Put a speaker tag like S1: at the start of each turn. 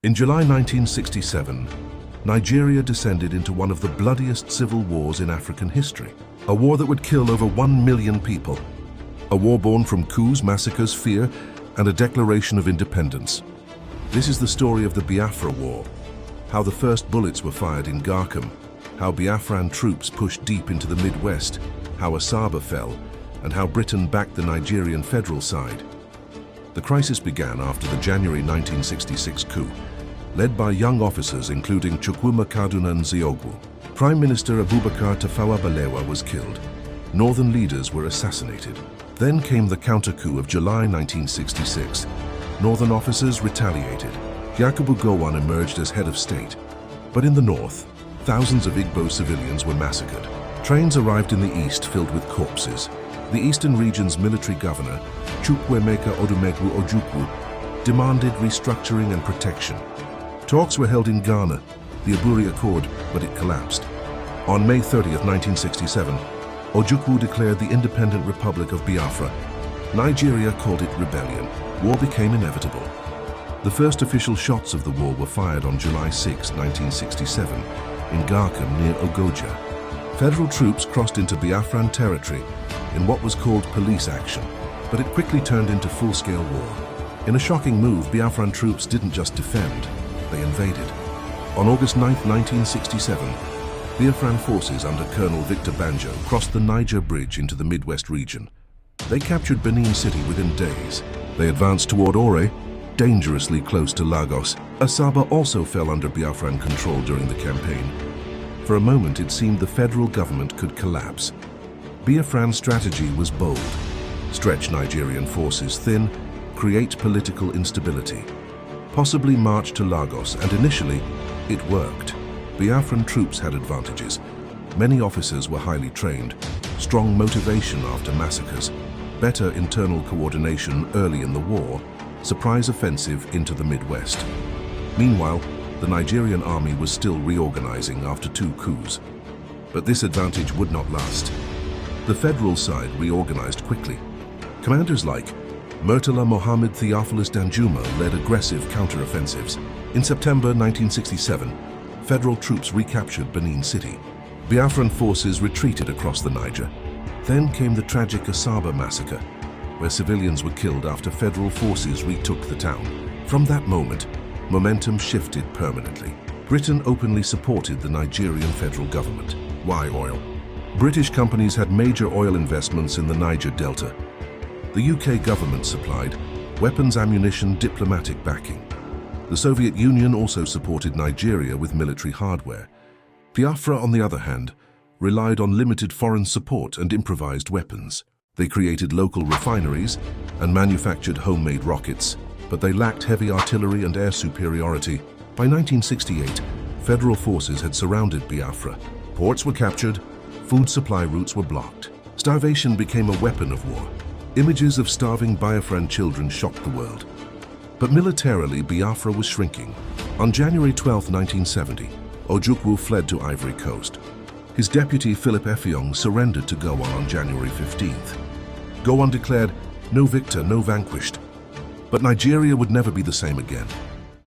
S1: In July 1967, Nigeria descended into one of the bloodiest civil wars in African history. A war that would kill over 1 million people. A war born from coups, massacres, fear, and a declaration of independence. This is the story of the Biafra War. How the first bullets were fired in Garkum. How Biafran troops pushed deep into the Midwest. How Asaba fell, and how Britain backed the Nigerian federal side. The crisis began after the January 1966 coup, led by young officers including Chukwuma Kaduna Nzeogwu. Prime Minister Abubakar Tafawa Balewa was killed. Northern leaders were assassinated. Then came the counter-coup of July 1966. Northern officers retaliated. Yakubu Gowon emerged as head of state. But in the north, thousands of Igbo civilians were massacred. Trains arrived in the east filled with corpses. The eastern region's military governor, Chukwuemeka Odumegwu Ojukwu, demanded restructuring and protection. Talks were held in Ghana, the Aburi Accord, but it collapsed. On May 30th, 1967, Ojukwu declared the independent Republic of Biafra. Nigeria called it rebellion. War became inevitable. The first official shots of the war were fired on July 6, 1967, in Garkum near Ogoja. Federal troops crossed into Biafran territory in what was called police action, but it quickly turned into full-scale war. In a shocking move, Biafran troops didn't just defend, they invaded. On August 9, 1967, Biafran forces under Colonel Victor Banjo crossed the Niger Bridge into the Midwest region. They captured Benin City within days. They advanced toward Ore, dangerously close to Lagos. Asaba also fell under Biafran control during the campaign. For a moment, it seemed the federal government could collapse. Biafran's strategy was bold: stretch Nigerian forces thin, create political instability, possibly march to Lagos, and initially, it worked. Biafran troops had advantages. Many officers were highly trained, strong motivation after massacres, better internal coordination early in the war, surprise offensive into the Midwest. Meanwhile, the Nigerian army was still reorganizing after 2 coups. But this advantage would not last. The federal side reorganized quickly. Commanders like Murtala Mohammed Theophilus Danjuma led aggressive counteroffensives. In September 1967, federal troops recaptured Benin City. Biafran forces retreated across the Niger. Then came the tragic Asaba massacre, where civilians were killed after federal forces retook the town. From that moment, momentum shifted permanently. Britain openly supported the Nigerian federal government. Why oil? British companies had major oil investments in the Niger Delta. The UK government supplied weapons, ammunition, diplomatic backing. The Soviet Union also supported Nigeria with military hardware. Biafra, on the other hand, relied on limited foreign support and improvised weapons. They created local refineries and manufactured homemade rockets, but they lacked heavy artillery and air superiority. By 1968, federal forces had surrounded Biafra. Ports were captured, food supply routes were blocked. Starvation became a weapon of war. Images of starving Biafran children shocked the world. But militarily, Biafra was shrinking. On January 12, 1970, Ojukwu fled to Ivory Coast. His deputy, Philip Effiong, surrendered to Gowon on January 15th. Gowon declared, "No victor, no vanquished." But Nigeria would never be the same again.